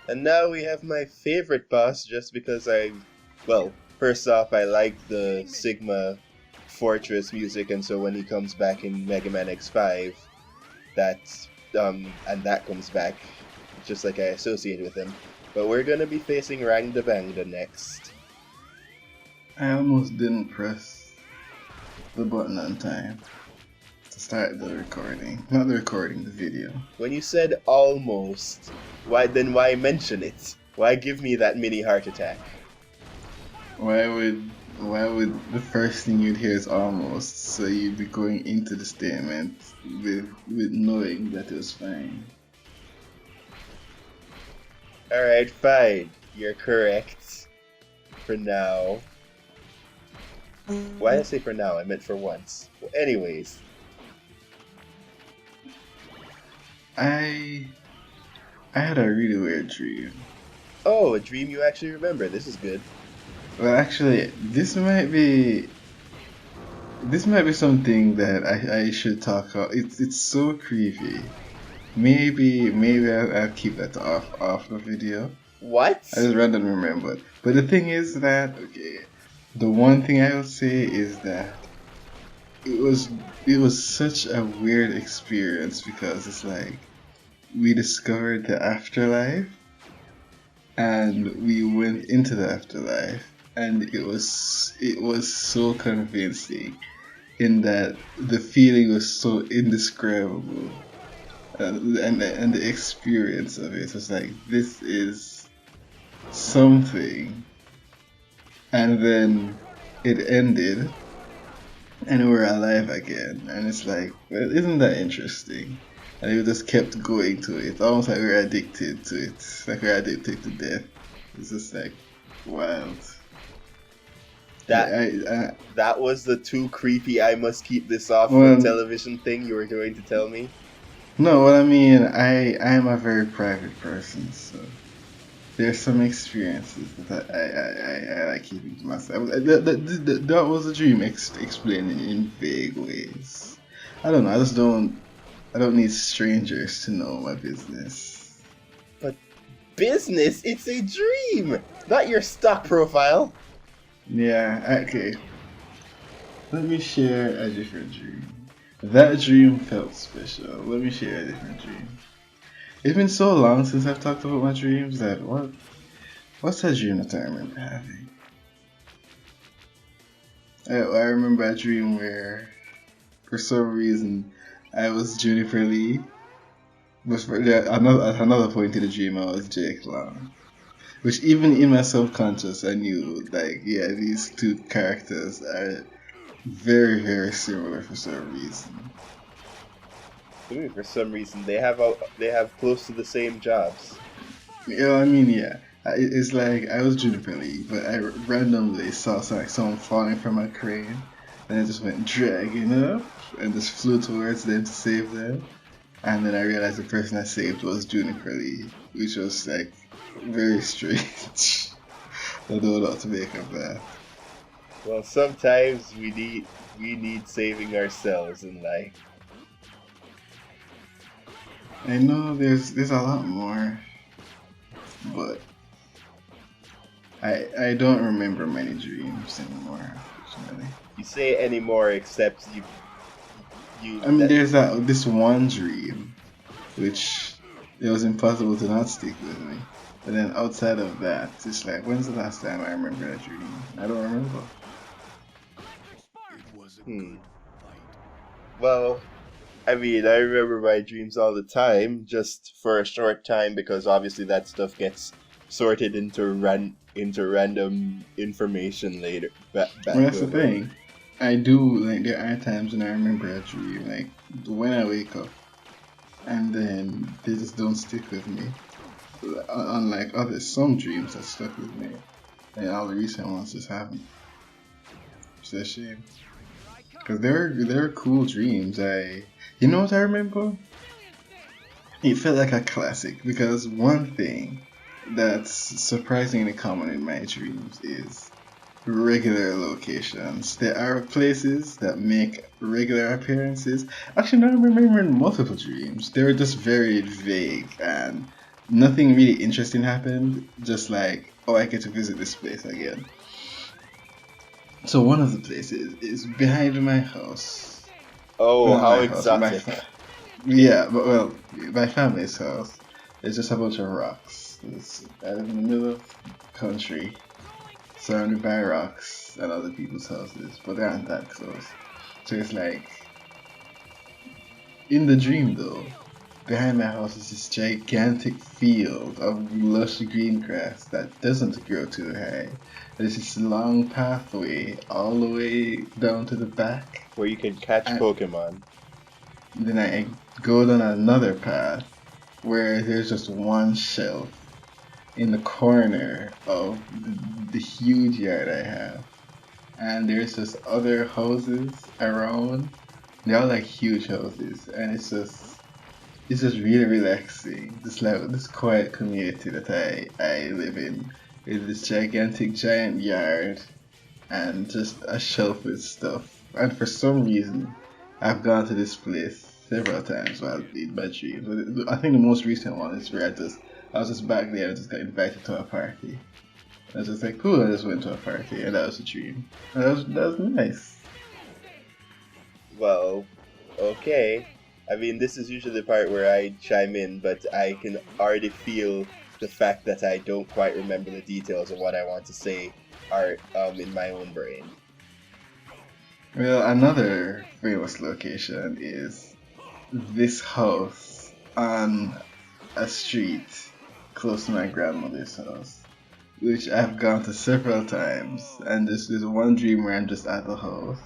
And now we have my favorite boss just because well, first off, I like the Sigma Fortress music, and so when he comes back in Mega Man X5, that's, and that comes back, just like I associate with him. But we're gonna be facing Rangda Bangda next. I almost didn't press the button on time to start the recording. Not the recording, the video. When you said almost, why mention it? Why give me that mini heart attack? Why would the first thing you'd hear is almost, so you'd be going into the statement with knowing that it was fine. Alright, fine. You're correct. For now. Why did I say for now? I meant for once. Well, anyways. I had a really weird dream. Oh, a dream you actually remember. This is good. Well, actually, this might be something that I should talk about. It's so creepy. Maybe I'll keep that off the video. What? I just randomly remembered. But the thing is that, okay, the one thing I will say is that it was such a weird experience because it's like we discovered the afterlife and we went into the afterlife, and it was so convincing in that the feeling was so indescribable, and the experience of it was like, this is something. And then it ended and we're alive again, and it's like, well, isn't that interesting? And we just kept going to it, almost like we're addicted to it, like we're addicted to death. It's just like wild. That was the too creepy I must keep this off Well, from television thing you were going to tell me? no, what I mean, I am a very private person, so there's some experiences that I like keeping to myself. That was a dream explained in vague ways. I don't know. I don't need strangers to know my business. But business, it's a dream, not your stock profile. Yeah. Okay. Let me share a different dream. That dream felt special. Let me share a different dream. It's been so long since I've talked about my dreams that what's that dream that I remember having? I remember a dream where, for some reason, I was Juniper Lee. But at another point in the dream, I was Jake Long. Which, even in my subconscious, I knew, like, yeah, these two characters are very, very similar for some reason. For some reason, they have close to the same jobs. Yeah, I mean, yeah. It's like I was Juniper Lee, but I randomly saw someone falling from a crane, and I just went dragging up and just flew towards them to save them. And then I realized the person I saved was Juniper Lee, which was like very strange. I don't know what to make of that. Well, sometimes we need saving ourselves in life. I know there's a lot more, but I don't remember many dreams anymore, unfortunately. You say anymore, except you. I mean, there's this one dream, which it was impossible to not stick with me. But then outside of that, it's like, when's the last time I remember that dream? I don't remember. Well, I mean, I remember my dreams all the time, just for a short time, because obviously that stuff gets sorted into random information later. Well, that's the thing. I do, like, there are times when I remember a dream, like when I wake up, and then they just don't stick with me. Unlike some dreams that stuck with me, and all the recent ones just haven't. It's a shame. Because they're cool dreams. You know what I remember? It felt like a classic, because one thing that's surprisingly common in my dreams is regular locations. There are places that make regular appearances. Actually, now I'm remembering multiple dreams. They were just very vague, and nothing really interesting happened. Just like, oh, I get to visit this place again. So one of the places is behind my house. Oh, Well, not how my house, but exotic. yeah, but well, my family's house. It's just a bunch of rocks. I live in the middle of the country, surrounded by rocks and other people's houses, but they aren't that close. So it's like in the dream though. Behind my house is this gigantic field of lush green grass that doesn't grow too high. There's this long pathway all the way down to the back. Where you can catch And Pokemon. then I go down another path where there's just one shelf in the corner of the huge yard I have. And there's just other houses around. They're all like huge houses. And it's just really relaxing. This like this quiet community that I live in with this giant yard and just a shelf with stuff. And for some reason, I've gone to this place several times while in my dreams. But I think the most recent one is where I was just back there. I just got invited to a party. I was just like, cool. I just went to a party, and that was a dream. And that was nice. Well, okay. I mean, this is usually the part where I chime in, but I can already feel the fact that I don't quite remember the details of what I want to say are in my own brain. Well, another famous location is this house on a street close to my grandmother's house, which I've gone to several times. And this is one dream where I'm just at the house.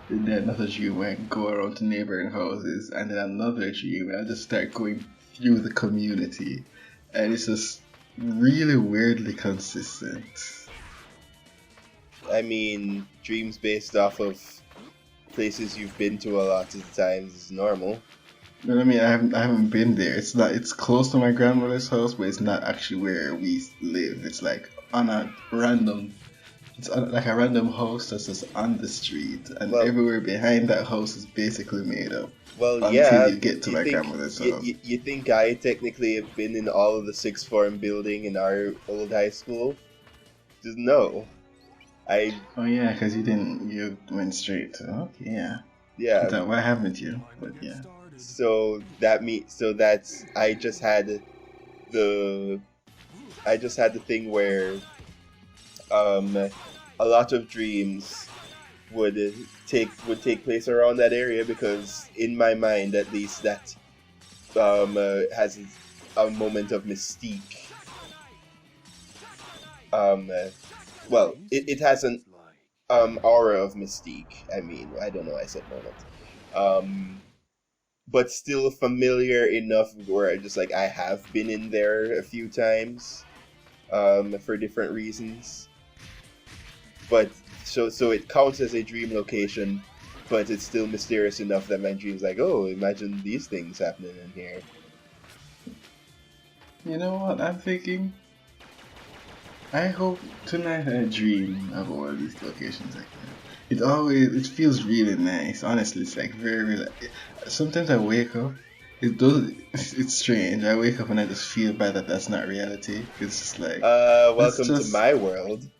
And then another dream where I go around to neighboring houses. And then another dream where I just start going through the community. And it's just really weirdly consistent. I mean, dreams based off of places you've been to a lot of the times is normal. But I mean, I haven't been there. It's not. It's close to my grandmother's house, but it's not actually where we live. It's like on a random. It's on, like a random house that's just on the street, and Well, everywhere behind that house is basically made up well, until yeah. you get to You my think grandmother's you, house. you, you think I technically have been in all of the sixth form building in our old high school? Just no. I Oh yeah, because you went straight to. Okay, yeah. I yeah. thought, why haven't you? But yeah. So that's the I just had the thing where um a lot of dreams would take place around that area because in my mind at least that has a moment of mystique. Well, it has an aura of mystique. I mean, I don't know. I said moment. But still familiar enough where I just like I have been in there a few times, for different reasons. But so it counts as a dream location, but it's still mysterious enough that my dream's like, oh, imagine these things happening in here. You know what I'm thinking? I hope tonight I dream of all these locations like that. It feels really nice. Honestly, it's like very. Sometimes I wake up. It does. It's strange. I wake up and I just feel bad that that's not reality. It's just like that's Welcome to just my world.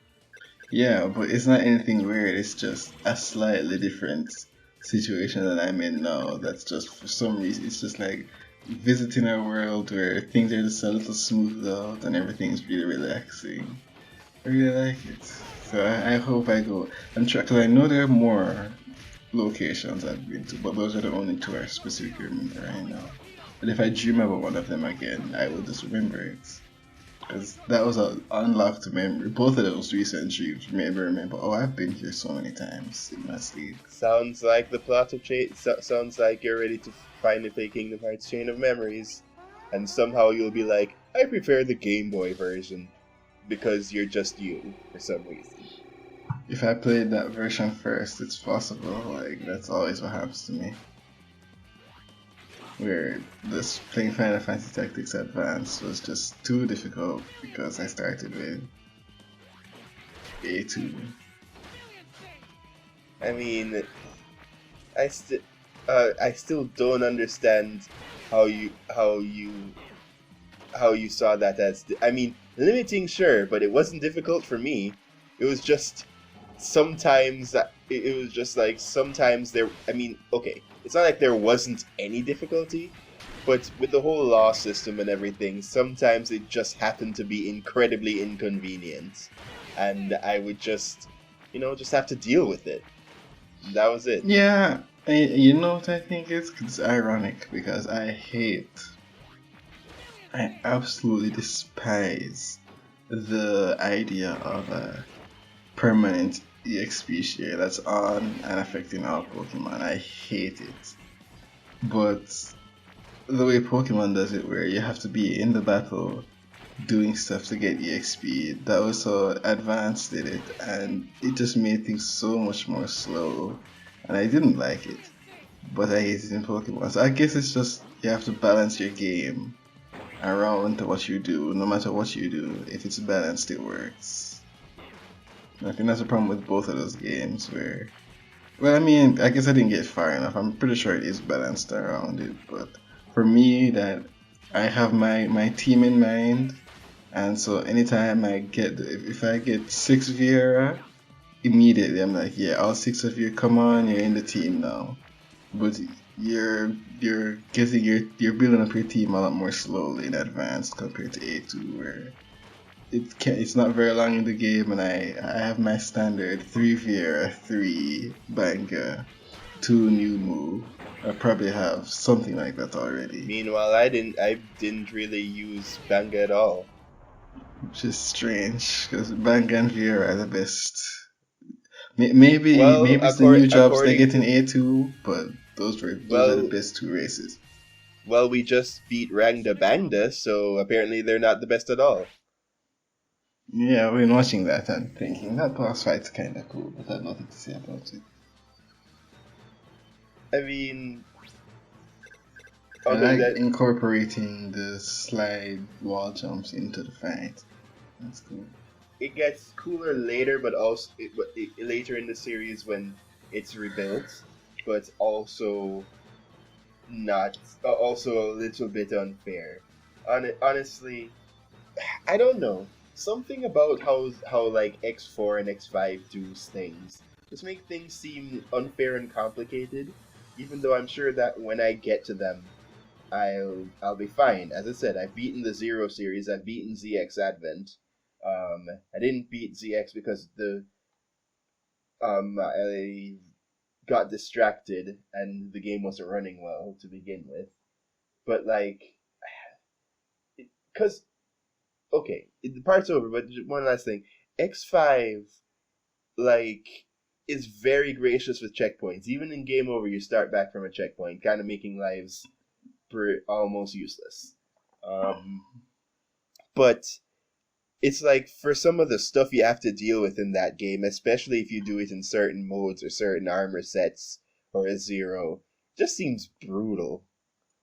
yeah, but it's not anything weird. It's just a slightly different situation that I'm in now. That's just for some reason. It's just like visiting a world where things are just a little smoothed out and everything's really relaxing. I really like it. So I hope I go. I'm trying because I know there are more locations I've been to, but those are the only two I specifically remember right now. But if I dream about one of them again, I will just remember it. Because that was an unlocked memory. Both of those recent dreams made me remember, oh, I've been here so many times in my sleep. Sounds like the plot of sounds like you're ready to finally play Kingdom Hearts Chain of Memories, and somehow you'll be like, I prefer the Game Boy version because you're just you for some reason. If I played that version first, it's possible. Like, that's always what happens to me. Where this playing Final Fantasy Tactics Advance was just too difficult because I started with A2. I mean, I still don't understand how you how you saw that as. I mean, limiting, sure, but it wasn't difficult for me. It was just sometimes it was just like sometimes there. I mean, okay, it's not like there wasn't any difficulty, but with the whole law system and everything, sometimes it just happened to be incredibly inconvenient, and I would just, just have to deal with it. That was it. Yeah, you know what I think is? It's ironic because I absolutely despise the idea of a permanent EXP share that's on and affecting all Pokemon. I hate it. But the way Pokemon does it, where you have to be in the battle doing stuff to get EXP, that was how Advanced did it, and it just made things so much more slow, and I didn't like it. But I hate it in Pokemon. So I guess it's just you have to balance your game around what you do, no matter what you do. If it's balanced, it works. I think that's the problem with both of those games where, well, I mean, I guess I didn't get far enough. I'm pretty sure it is balanced around it, but for me, that I have my team in mind, and so anytime if I get 6 Viera, immediately I'm like, yeah, all 6 of you, come on, you're in the team now. But you're building up your team a lot more slowly in advance compared to A2, where it's not very long in the game, and I have my standard 3 Viera, 3 Banga, 2 new move. I probably have something like that already, Meanwhile, I didn't really use Banga at all. which is strange because Banga and Viera are the best. Maybe Well, it's the new jobs they according get in to A2, but those are the well, best 2 races. well, we just beat Rangda Bangda, so apparently they're not the best at all. Yeah, I've been watching that and thinking that boss fight's kind of cool, but I have nothing to say about it. I mean, I other like than incorporating the slide wall jumps into the fight. That's cool. it gets cooler later, but also later in the series when it's rebuilt, but also not also a little bit unfair. Honestly, I don't know. Something about how like X4 and X5 do things just make things seem unfair and complicated. Even though I'm sure that when I get to them, I'll be fine. As I said, I've beaten the Zero series. I've beaten ZX Advent. I didn't beat ZX because I got distracted and the game wasn't running well to begin with. But like, because okay, the part's over. But one last thing, X5 like is very gracious with checkpoints. Even in game over, you start back from a checkpoint, kind of making lives almost useless. Um, but it's like for some of the stuff you have to deal with in that game, especially if you do it in certain modes or certain armor sets or a zero, just seems brutal.